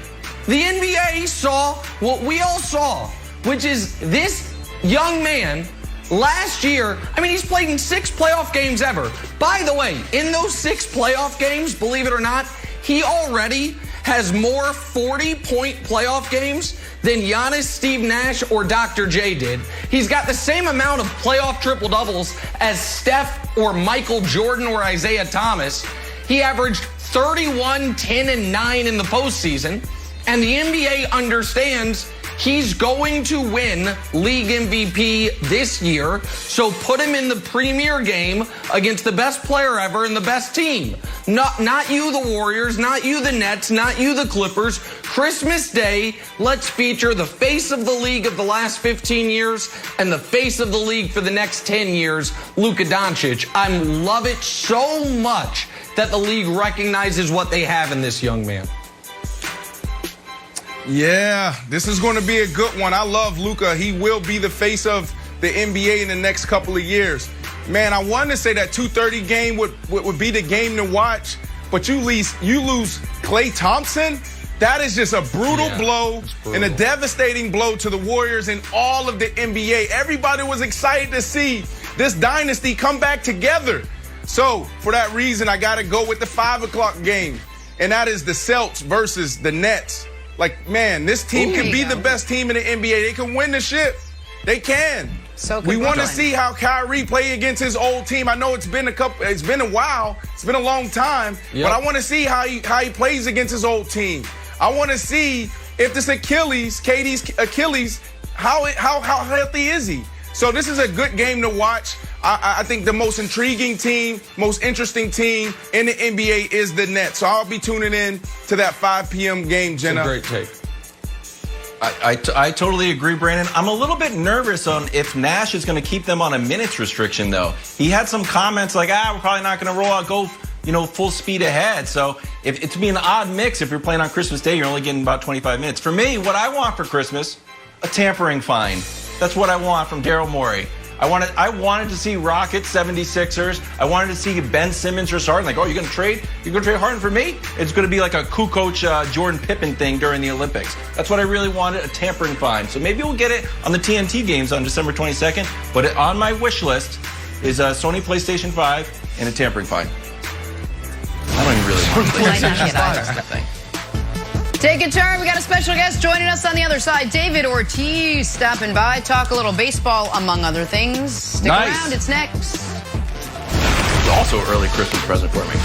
The NBA saw what we all saw, which is this young man last year, he's played in 6 playoff games ever. By the way, in those 6 playoff games, believe it or not, he already has more 40-point playoff games than Giannis, Steve Nash, or Dr. J did. He's got the same amount of playoff triple-doubles as Steph or Michael Jordan or Isaiah Thomas. He averaged 31, 10, and 9 in the postseason. And the NBA understands he's going to win league MVP this year, so put him in the premier game against the best player ever and the best team. Not you, the Warriors, not you, the Nets, not you, the Clippers. Christmas Day, let's feature the face of the league of the last 15 years and the face of the league for the next 10 years, Luka Doncic. I love it so much that the league recognizes what they have in this young man. Yeah, this is going to be a good one. I love Luka. He will be the face of the NBA in the next couple of years. Man, I wanted to say that 2:30 game would be the game to watch, but you lose Klay Thompson. That is just a brutal blow and a devastating blow to the Warriors and all of the NBA. Everybody was excited to see this dynasty come back together. So, for that reason, I got to go with the 5 o'clock game, and that is the Celtics versus the Nets. Like, man, this team can be the best team in the NBA. They can win the ship. They can. So we want to see how Kyrie play against his old team. I know it's been a while. It's been a long time. But I want to see how he plays against his old team. I want to see if this KD's Achilles, how healthy is he? So this is a good game to watch. I think the most intriguing team, most interesting team in the NBA is the Nets. So I'll be tuning in to that 5 p.m. game, Jenna. It's a great take. I totally agree, Brandon. I'm a little bit nervous on if Nash is going to keep them on a minutes restriction, though. He had some comments like, we're probably not going to go full speed ahead. So if to be an odd mix, if you're playing on Christmas Day, you're only getting about 25 minutes. For me, what I want for Christmas, a tampering fine. That's what I want from Daryl Morey. I wanted to see Rockets 76ers. I wanted to see Ben Simmons or Harden. Like, oh, you're going to trade Harden for me? It's going to be like a Kukoc Jordan Pippen thing during the Olympics. That's what I really wanted, a tampering fine. So maybe we'll get it on the TNT games on December 22nd. But on my wish list is a Sony PlayStation 5 and a tampering fine. I don't even really want PlayStation 5. That's the thing. Take a turn. We got a special guest joining us on the other side. David Ortiz stopping by. Talk a little baseball, among other things. Stick around. It's next. It's also an early Christmas present for me.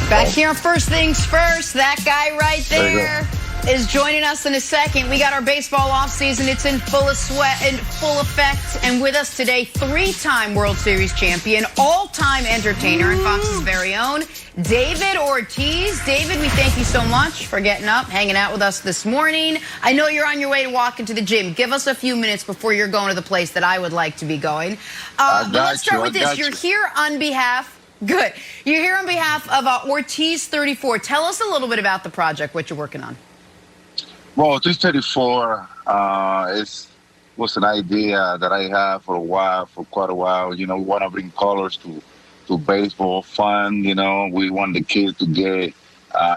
Back here, first things first. That guy right there is joining us in a second. We got our baseball offseason. It's in full effect. And with us today, three-time World Series champion, all-time entertainer, and Fox's very own, David Ortiz. David, we thank you so much for getting up, hanging out with us this morning. I know you're on your way to walk into the gym. Give us a few minutes before you're going to the place that I would like to be going. But let's start with this. You're here on behalf... Good. You're here on behalf of Ortiz 34. Tell us a little bit about the project, what you're working on. Well, Ortiz 34 was an idea that I had for quite a while. We want to bring colors to baseball, fun. We want the kids to get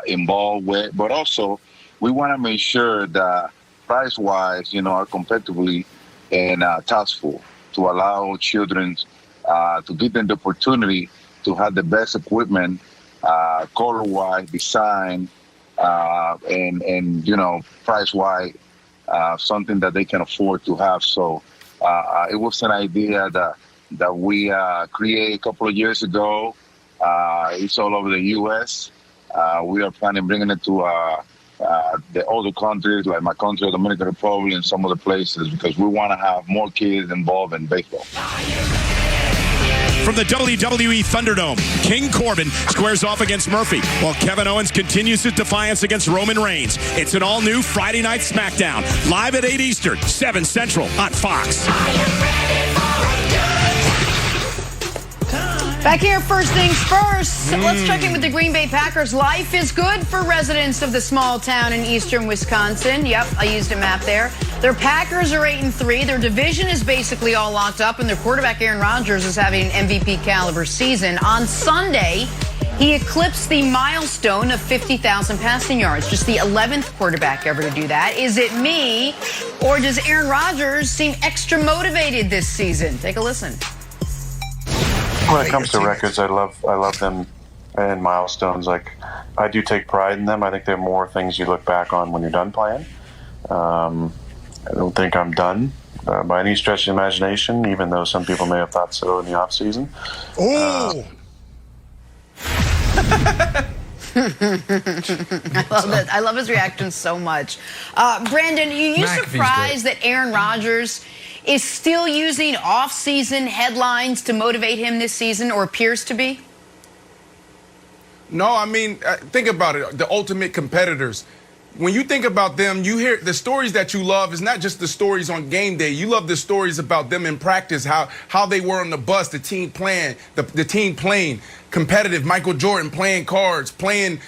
involved with, but also we want to make sure that price-wise, are competitively and tasteful to allow children to give them the opportunity to have the best equipment, color-wise, design, and price-wise, something that they can afford to have. So it was an idea that we created a couple of years ago. It's all over the U.S. We are planning bringing it to the other countries, like my country, Dominican Republic, and some other places, because we want to have more kids involved in baseball. From the WWE Thunderdome, King Corbin squares off against Murphy, while Kevin Owens continues his defiance against Roman Reigns. It's an all-new Friday Night SmackDown, live at 8 Eastern, 7 Central on Fox. Back here, first things first. Let's check in with the Green Bay Packers. Life is good for residents of the small town in eastern Wisconsin. Yep, I used a map there. Their Packers are 8-3. Their division is basically all locked up, and their quarterback Aaron Rodgers is having an MVP caliber season. On Sunday, he eclipsed the milestone of 50,000 passing yards. Just the 11th quarterback ever to do that. Is it me, or does Aaron Rodgers seem extra motivated this season? Take a listen. When it comes to records, I love them and milestones. Like, I do take pride in them. I think they're more things you look back on when you're done playing. I don't think I'm done by any stretch of the imagination, even though some people may have thought so in the off season. Oh. I love his reaction so much. Brandon, are you surprised that Aaron Rodgers is still using off-season headlines to motivate him this season, or appears to be? No, I mean, think about it. The ultimate competitors. When you think about them, you hear the stories that you love is not just the stories on game day. You love the stories about them in practice, how they were on the bus, the team playing, the team playing competitive. Michael Jordan playing cards, playing,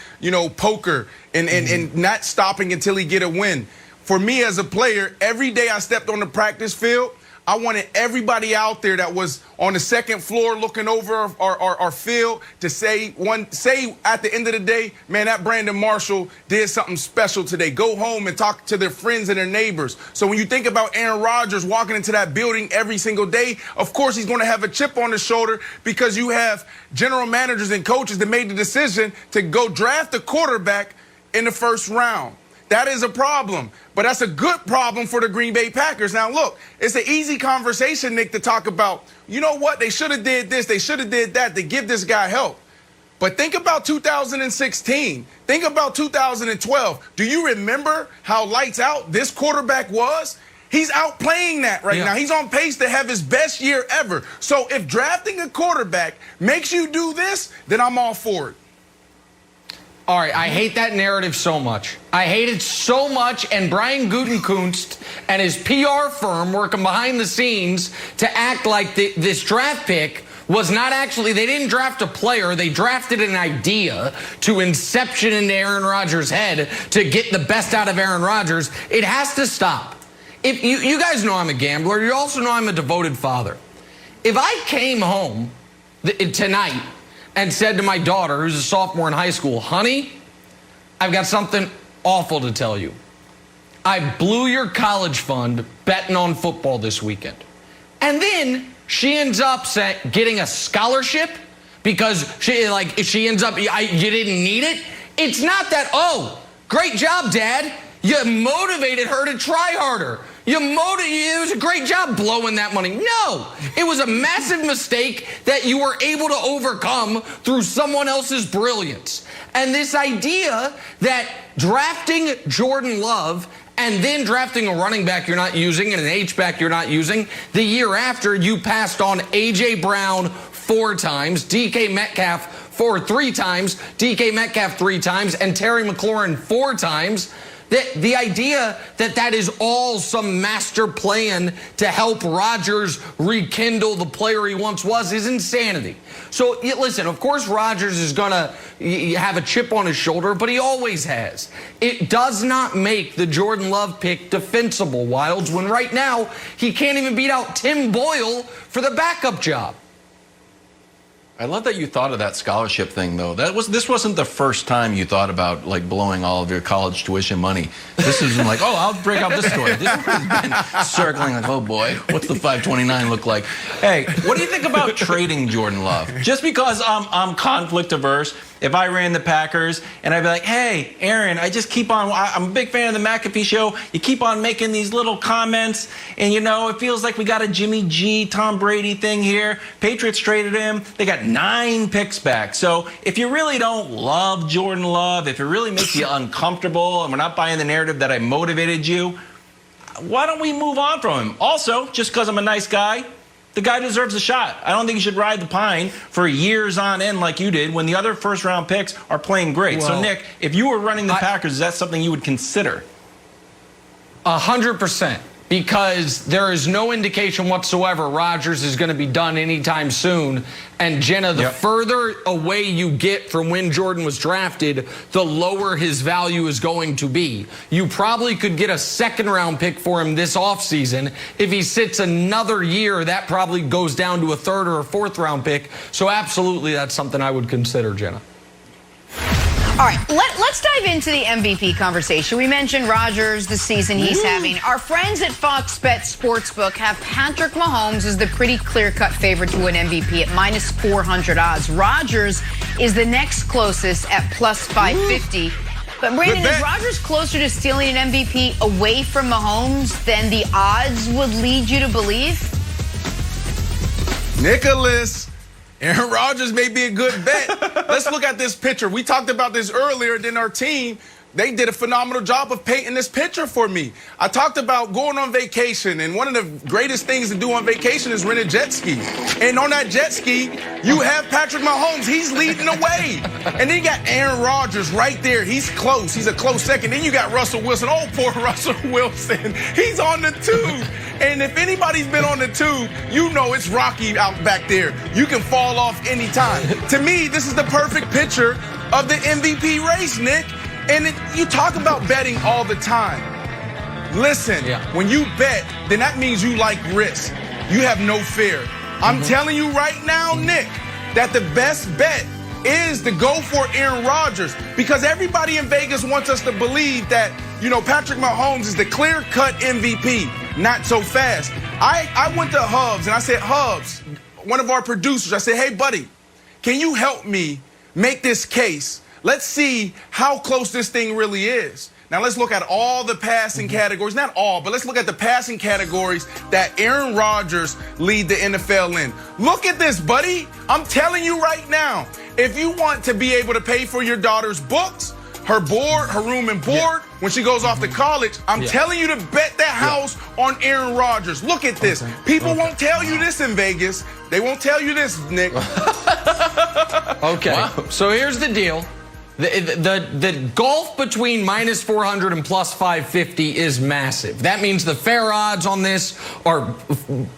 poker, and not stopping until he get a win. For me as a player, every day I stepped on the practice field, I wanted everybody out there that was on the second floor looking over our field to say at the end of the day, man, that Brandon Marshall did something special today. Go home and talk to their friends and their neighbors. So when you think about Aaron Rodgers walking into that building every single day, of course he's going to have a chip on his shoulder, because you have general managers and coaches that made the decision to go draft a quarterback in the first round. That is a problem, but that's a good problem for the Green Bay Packers. Now, look, it's an easy conversation, Nick, to talk about, you know what, they should have did this, they should have did that to give this guy help. But think about 2016. Think about 2012. Do you remember how lights out this quarterback was? He's outplaying that right now. He's on pace to have his best year ever. So if drafting a quarterback makes you do this, then I'm all for it. All right, I hate that narrative so much. I hate it so much, and Brian Gutekunst and his PR firm working behind the scenes to act like this draft pick was not actually, they didn't draft a player, they drafted an idea to inception into Aaron Rodgers' head to get the best out of Aaron Rodgers. It has to stop. If you guys know I'm a gambler, you also know I'm a devoted father. If I came home tonight and said to my daughter, who's a sophomore in high school, honey, I've got something awful to tell you. I blew your college fund betting on football this weekend. And then she ends up getting a scholarship because she ends up, you didn't need it. It's not that, oh, great job, Dad. You motivated her to try harder. It was a great job blowing that money. No, it was a massive mistake that you were able to overcome through someone else's brilliance. And this idea that drafting Jordan Love and then drafting a running back you're not using and an H-back you're not using, the year after you passed on A.J. Brown 4 times, DK Metcalf 3 times, DK Metcalf 3 times, and Terry McLaurin 4 times. The idea that is all some master plan to help Rodgers rekindle the player he once was is insanity. So, listen, of course Rodgers is going to have a chip on his shoulder, but he always has. It does not make the Jordan Love pick defensible, Wilds, when right now he can't even beat out Tim Boyle for the backup job. I love that you thought of that scholarship thing, though. This wasn't the first time you thought about blowing all of your college tuition money. This isn't like, oh, I'll break out this story. This has been circling like, oh boy, what's the 529 look like? Hey, what do you think about trading Jordan Love? Just because I'm conflict averse. If I ran the Packers and I'd be like, hey, Aaron, I'm a big fan of the McAfee show. You keep on making these little comments and, it feels like we got a Jimmy G, Tom Brady thing here. Patriots traded him. They got 9 picks back. So if you really don't love Jordan Love, if it really makes you uncomfortable and we're not buying the narrative that I motivated you, why don't we move on from him? Also, just because I'm a nice guy, the guy deserves a shot. I don't think you should ride the pine for years on end like you did when the other first-round picks are playing great. Well, so, Nick, if you were running the Packers, is that something you would consider? 100%. Because there is no indication whatsoever Rodgers is going to be done anytime soon. And, Jenna, the further away you get from when Jordan was drafted, the lower his value is going to be. You probably could get a second-round pick for him this offseason. If he sits another year, that probably goes down to a third or a fourth-round pick. So, absolutely, that's something I would consider, Jenna. All right, let's dive into the MVP conversation. We mentioned Rodgers, the season he's having. Our friends at Fox Bet Sportsbook have Patrick Mahomes as the pretty clear-cut favorite to win MVP at minus 400 odds. Rodgers is the next closest at plus 550. But, Brandon, is Rodgers closer to stealing an MVP away from Mahomes than the odds would lead you to believe? Nicholas, Aaron Rodgers may be a good bet. Let's look at this picture. We talked about this earlier. Then our team, they did a phenomenal job of painting this picture for me. I talked about going on vacation, and one of the greatest things to do on vacation is rent a jet ski. And on that jet ski, you have Patrick Mahomes. He's leading the way. And then you got Aaron Rodgers right there. He's close. He's a close second. Then you got Russell Wilson. Oh, poor Russell Wilson. He's on the tube. And if anybody's been on the tube, you know it's rocky out back there. You can fall off anytime. To me, this is the perfect picture of the MVP race, Nick. And you talk about betting all the time. Listen, when you bet, then that means you like risk. You have no fear. I'm telling you right now, Nick, that the best bet is to go for Aaron Rodgers, because everybody in Vegas wants us to believe that, Patrick Mahomes is the clear-cut MVP. Not so fast. I went to Hubs, and I said, Hubs, one of our producers, I said, hey, buddy, can you help me make this case? Let's see how close this thing really is. Now, let's look at all the passing categories. Not all, but let's look at the passing categories that Aaron Rodgers lead the NFL in. Look at this, buddy. I'm telling you right now, if you want to be able to pay for your daughter's books, her room and board, when she goes off to college, I'm telling you to bet that house on Aaron Rodgers. Look at this. People won't tell you this in Vegas. They won't tell you this, Nick. Okay, so here's the deal. The gulf between minus 400 and plus 550 is massive. That means the fair odds on this are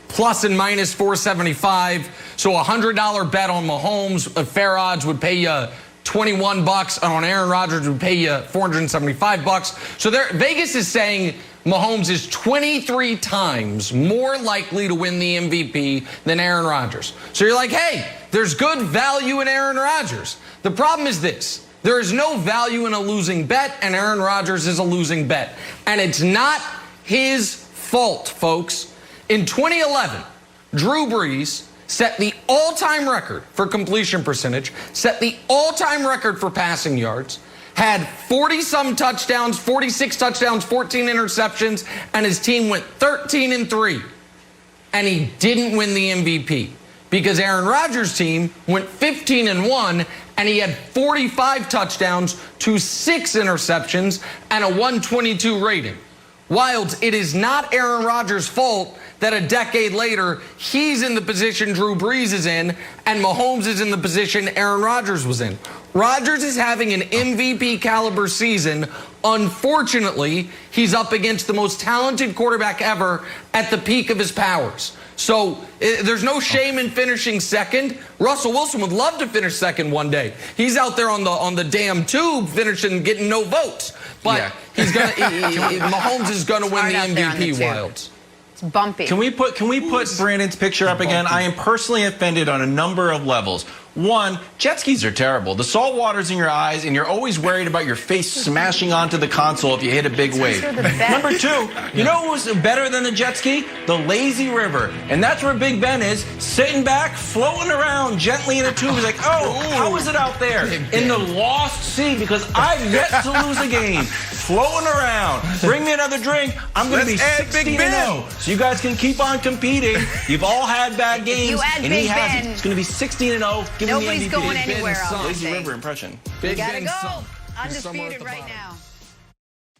plus and minus 475. So a $100 bet on Mahomes, fair odds would pay you $21, and on Aaron Rodgers would pay you $475. So Vegas is saying Mahomes is 23 times more likely to win the MVP than Aaron Rodgers. So you're like, hey, there's good value in Aaron Rodgers. The problem is this. There is no value in a losing bet, and Aaron Rodgers is a losing bet. And it's not his fault, folks. In 2011, Drew Brees set the all-time record for completion percentage, set the all-time record for passing yards, had 40-some touchdowns, 46 touchdowns, 14 interceptions, and his team went 13-3. And he didn't win the MVP because Aaron Rodgers' team went 15-1, and he had 45 touchdowns to 6 interceptions and a 122 rating. Wilds, it is not Aaron Rodgers' fault that a decade later he's in the position Drew Brees is in and Mahomes is in the position Aaron Rodgers was in. Rodgers is having an MVP caliber season. Unfortunately, he's up against the most talented quarterback ever at the peak of his powers. So there's no shame in finishing second. Russell Wilson would love to finish second one day. He's out there on the damn tube finishing, getting no votes. But he's gonna. Mahomes is gonna win the MVP. Wilds. It's bumpy. Can we put Brandon's picture up again? I am personally offended on a number of levels. One, jet skis are terrible. The salt water's in your eyes, and you're always worried about your face smashing onto the console if you hit a big wave. Number two, you know who's better than the jet ski? The lazy river. And that's where Big Ben is, sitting back, floating around gently in a tube. He's like, how is it out there? In the lost sea, because I've yet to lose a game. Floating around. Bring me another drink. I'm going to be 16-0. So you guys can keep on competing. You've all had bad games, and he hasn't. It's going to be 16-0. Nobody's going anywhere else. Lazy River impression. We gotta go. Undisputed right now.